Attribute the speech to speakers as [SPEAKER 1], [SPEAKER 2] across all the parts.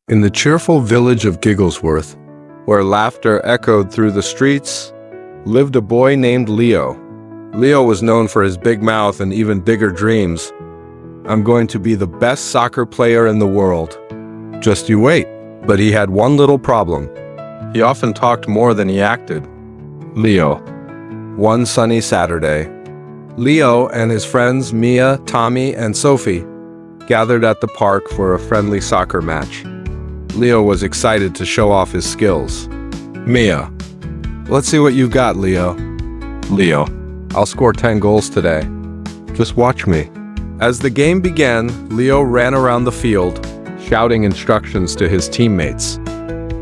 [SPEAKER 1] In the cheerful village of Gigglesworth, where laughter echoed through the streets, lived a boy named Leo. Leo was known for his big mouth and even bigger dreams. "I'm going to be the best soccer player in the world. Just you wait." But he had one little problem. He often talked more than he acted. Leo. One sunny Saturday, Leo and his friends Mia, Tommy, and Sophie gathered at the park for a friendly soccer match. Leo was excited to show off his skills. Mia. "Let's see what you've got, Leo." Leo. "I'll score 10 goals today. Just watch me." As the game began, Leo ran around the field, shouting instructions to his teammates.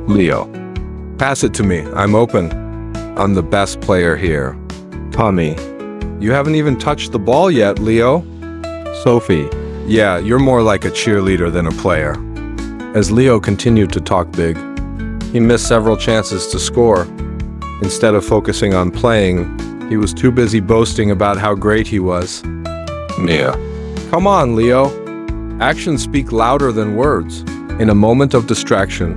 [SPEAKER 1] Leo. "Pass it to me, I'm open. I'm the best player here." Tommy. "You haven't even touched the ball yet, Leo." Sophie. "Yeah, you're more like a cheerleader than a player." As Leo continued to talk big, he missed several chances to score. Instead of focusing on playing, he was too busy boasting about how great he was. Mia. "Come on, Leo. Actions speak louder than words." In a moment of distraction,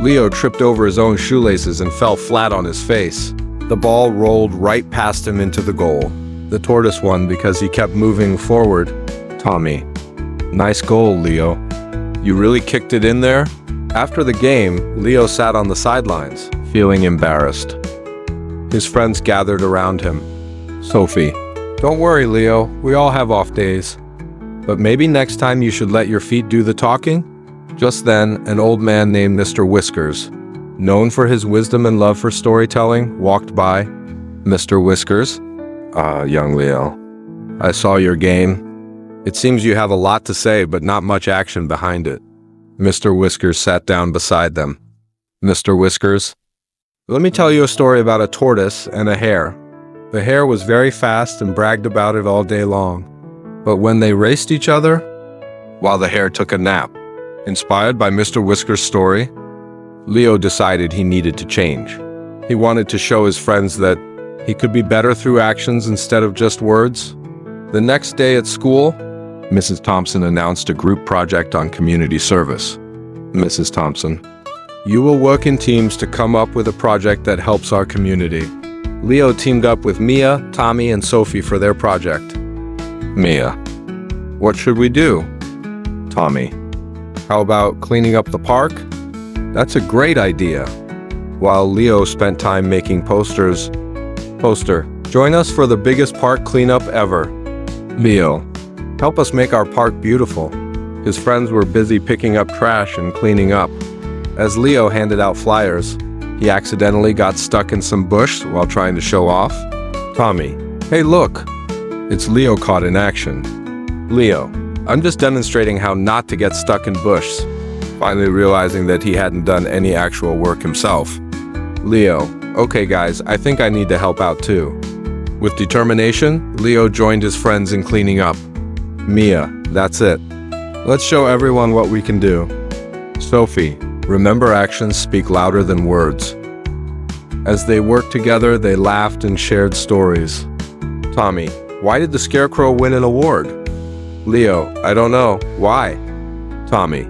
[SPEAKER 1] Leo tripped over his own shoelaces and fell flat on his face. The ball rolled right past him into the goal. The tortoise won because he kept moving forward. Tommy. "Nice goal, Leo. You really kicked it in there?" After the game, Leo sat on the sidelines, feeling embarrassed. His friends gathered around him. Sophie. "Don't worry, Leo. We all have off days. But maybe next time you should let your feet do the talking?" Just then, an old man named Mr. Whiskers, known for his wisdom and love for storytelling, walked by. "Mr. Whiskers?" Young Leo. "I saw your game. It seems you have a lot to say, but not much action behind it." Mr. Whiskers sat down beside them. "Mr. Whiskers, let me tell you a story about a tortoise and a hare. The hare was very fast and bragged about it all day long. But when they raced each other, while the hare took a nap." Inspired by Mr. Whiskers' story, Leo decided he needed to change. He wanted to show his friends that he could be better through actions instead of just words. The next day at school, Mrs. Thompson announced a group project on community service. Mrs. Thompson. "You will work in teams to come up with a project that helps our community." Leo teamed up with Mia, Tommy, and Sophie for their project. Mia. "What should we do?" Tommy. "How about cleaning up the park?" "That's a great idea." While Leo spent time making posters. Poster. "Join us for the biggest park cleanup ever." Leo. "Help us make our park beautiful." His friends were busy picking up trash and cleaning up. As Leo handed out flyers, he accidentally got stuck in some bush while trying to show off. Tommy. "Hey, look. It's Leo caught in action." Leo. "I'm just demonstrating how not to get stuck in bush," finally realizing that he hadn't done any actual work himself. Leo. "Okay guys, I think I need to help out too." With determination, Leo joined his friends in cleaning up. Mia. "That's it. Let's show everyone what we can do." Sophie. "Remember, actions speak louder than words." As they worked together, they laughed and shared stories. Tommy. "Why did the scarecrow win an award?" Leo. "I don't know. Why?" Tommy.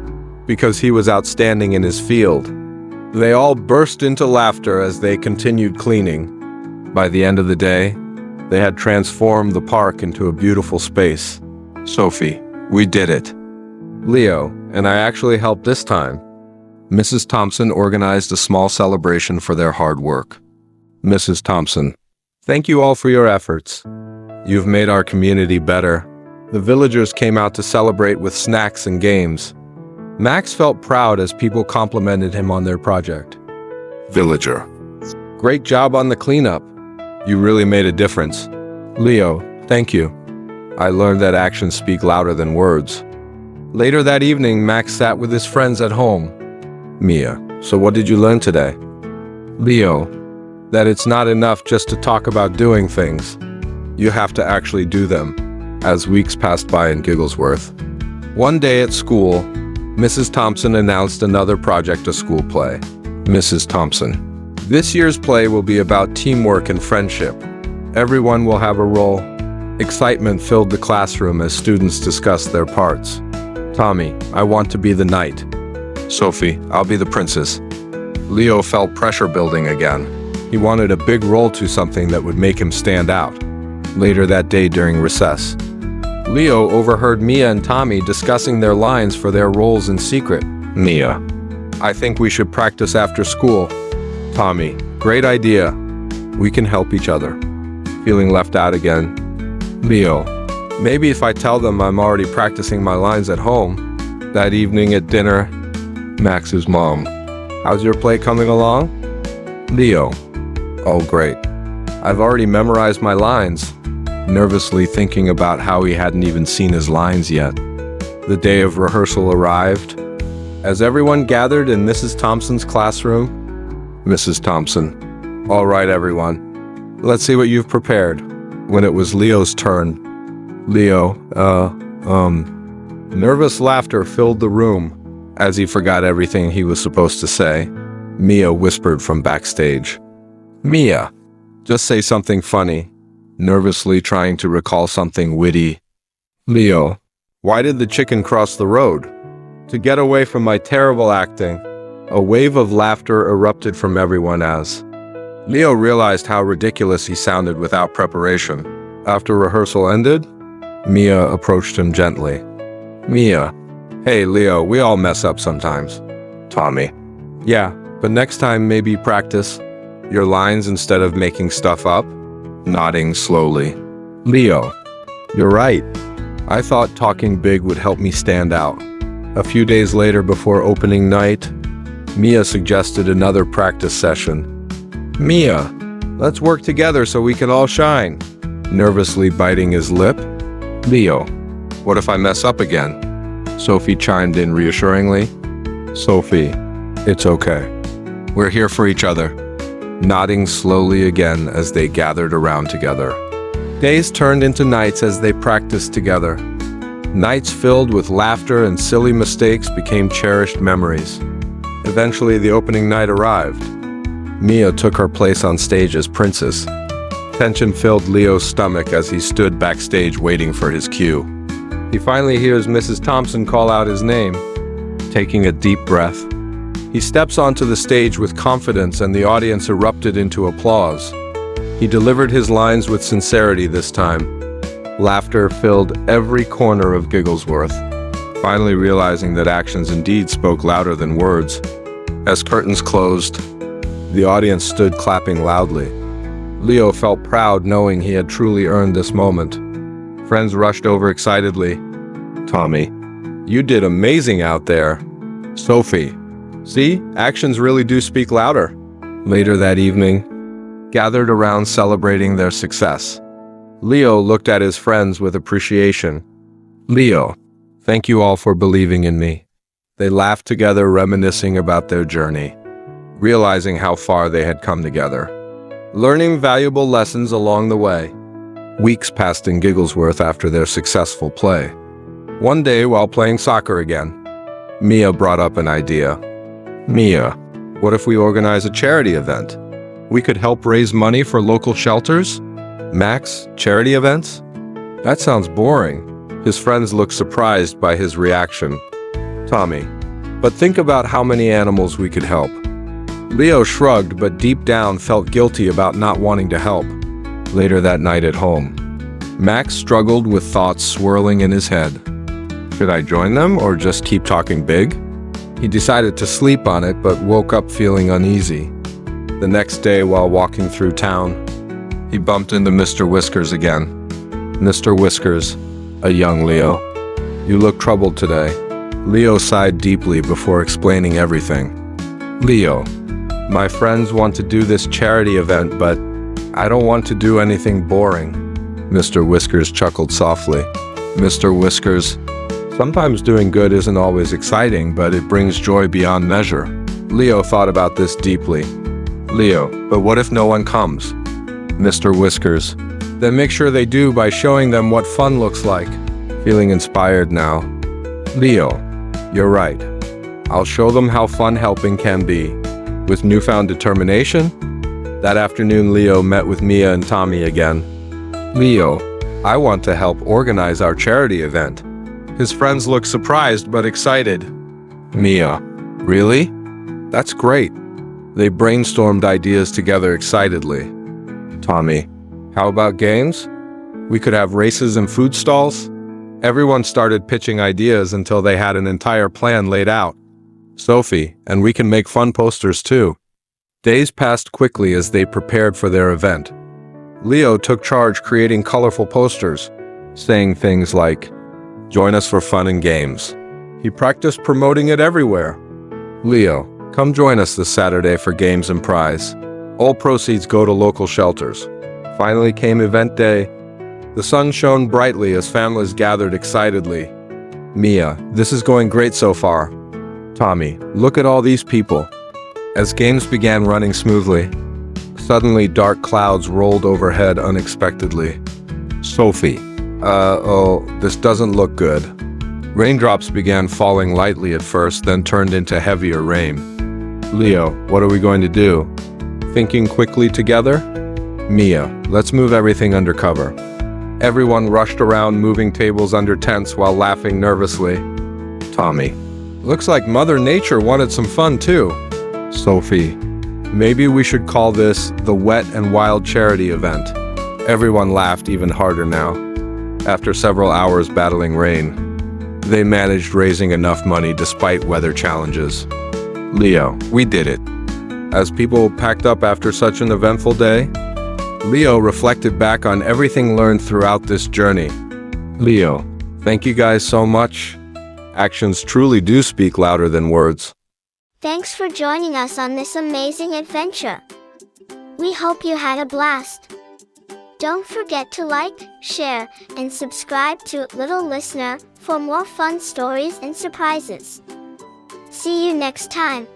[SPEAKER 1] "Because he was outstanding in his field." They all burst into laughter as they continued cleaning. By the end of the day, they had transformed the park into a beautiful space. Sophie. "We did it." Leo. "And I actually helped this time." Mrs. Thompson organized a small celebration for their hard work. Mrs. Thompson. "Thank you all for your efforts. You've made our community better." The villagers came out to celebrate with snacks and games. Max felt proud as people complimented him on their project. Villager. "Great job on the cleanup. You really made a difference." Leo. "Thank you. I learned that actions speak louder than words." Later that evening, Max sat with his friends at home. Mia. "So what did you learn today?" Leo. "That it's not enough just to talk about doing things. You have to actually do them." As weeks passed by in Gigglesworth, one day at school, Mrs. Thompson announced another project to school play. Mrs. Thompson. "This year's play will be about teamwork and friendship. Everyone will have a role." Excitement filled the classroom as students discussed their parts. Tommy. "I want to be the knight." Sophie, I'll be the princess. Leo felt pressure building again. He wanted a big role to something that would make him stand out. Later that day during recess, Leo overheard Mia and Tommy discussing their lines for their roles in secret. Mia, I think we should practice after school. Tommy, great idea. We can help each other. Feeling left out again. Leo, maybe if I tell them I'm already practicing my lines at home. That evening at dinner, Max's mom, how's your play coming along? Leo, oh great. I've already memorized my lines, nervously thinking about how he hadn't even seen his lines yet. The day of rehearsal arrived. As everyone gathered in Mrs. Thompson's classroom, Mrs. Thompson, all right everyone, let's see what you've prepared. When it was Leo's turn, Leo, nervous laughter filled the room as he forgot everything he was supposed to say. Mia whispered from backstage. Mia, just say something funny, nervously trying to recall something witty. Leo, why did the chicken cross the road? To get away from my terrible acting. A wave of laughter erupted from everyone as Leo realized how ridiculous he sounded without preparation. After rehearsal ended, Mia approached him gently. Mia, hey Leo, we all mess up sometimes. Tommy, yeah, but next time maybe practice your lines instead of making stuff up. Nodding slowly. Leo, you're right. I thought talking big would help me stand out. A few days later before opening night, Mia suggested another practice session. Mia, let's work together so we can all shine. Nervously biting his lip. Leo, what if I mess up again? Sophie chimed in reassuringly. Sophie, it's okay. We're here for each other. Nodding slowly again as they gathered around together. Days turned into nights as they practiced together. Nights filled with laughter and silly mistakes became cherished memories. Eventually, the opening night arrived. Mia took her place on stage as princess. Tension filled Leo's stomach as he stood backstage waiting for his cue. He finally hears Mrs. Thompson call out his name. Taking a deep breath, he steps onto the stage with confidence and the audience erupted into applause. He delivered his lines with sincerity this time. Laughter filled every corner of Gigglesworth, finally realizing that actions indeed spoke louder than words. As curtains closed, the audience stood clapping loudly. Leo felt proud knowing he had truly earned this moment. Friends rushed over excitedly. Tommy, you did amazing out there. Sophie, see, actions really do speak louder. Later that evening, gathered around celebrating their success. Leo looked at his friends with appreciation. Leo, thank you all for believing in me. They laughed together, reminiscing about their journey, realizing how far they had come together, learning valuable lessons along the way. Weeks passed in Gigglesworth after their successful play. One day, while playing soccer again, Mia brought up an idea. Mia, what if we organize a charity event? We could help raise money for local shelters? Max, charity events? That sounds boring. His friends looked surprised by his reaction. Tommy, but think about how many animals we could help. Leo shrugged, but deep down felt guilty about not wanting to help. Later that night at home, Max struggled with thoughts swirling in his head. Should I join them or just keep talking big? He decided to sleep on it, but woke up feeling uneasy. The next day, while walking through town, he bumped into Mr. Whiskers again. Mr. Whiskers, a young Leo. You look troubled today. Leo sighed deeply before explaining everything. Leo, my friends want to do this charity event, but I don't want to do anything boring. Mr. Whiskers chuckled softly. Mr. Whiskers, sometimes doing good isn't always exciting, but it brings joy beyond measure. Leo thought about this deeply. Leo, but what if no one comes? Mr. Whiskers, then make sure they do by showing them what fun looks like. Feeling inspired now. Leo, you're right. I'll show them how fun helping can be. With newfound determination, that afternoon Leo met with Mia and Tommy again. Leo, I want to help organize our charity event. His friends looked surprised but excited. Mia, Really? That's great. They brainstormed ideas together excitedly. Tommy, how about games? We could have races and food stalls? Everyone started pitching ideas until they had an entire plan laid out. Sophie, and we can make fun posters too. Days passed quickly as they prepared for their event. Leo took charge creating colorful posters, saying things like, "Join us for fun and games." He practiced promoting it everywhere. Leo, come join us this Saturday for games and prize. All proceeds go to local shelters. Finally came event day. The sun shone brightly as families gathered excitedly. Mia, this is going great so far. Tommy, look at all these people. As games began running smoothly, suddenly dark clouds rolled overhead unexpectedly. Sophie, this doesn't look good. Raindrops began falling lightly at first, then turned into heavier rain. Leo, what are we going to do? Thinking quickly together? Mia, let's move everything under cover. Everyone rushed around moving tables under tents while laughing nervously. Tommy, looks like Mother Nature wanted some fun too. Sophie, maybe we should call this the Wet and Wild Charity event. Everyone laughed even harder now. After several hours battling rain, they managed raising enough money despite weather challenges. Leo, we did it. As people packed up after such an eventful day, Leo reflected back on everything learned throughout this journey. Leo, thank you guys so much. Actions truly do speak louder than words.
[SPEAKER 2] Thanks for joining us on this amazing adventure. We hope you had a blast. Don't forget to like, share, and subscribe to Little Listener for more fun stories and surprises. See you next time.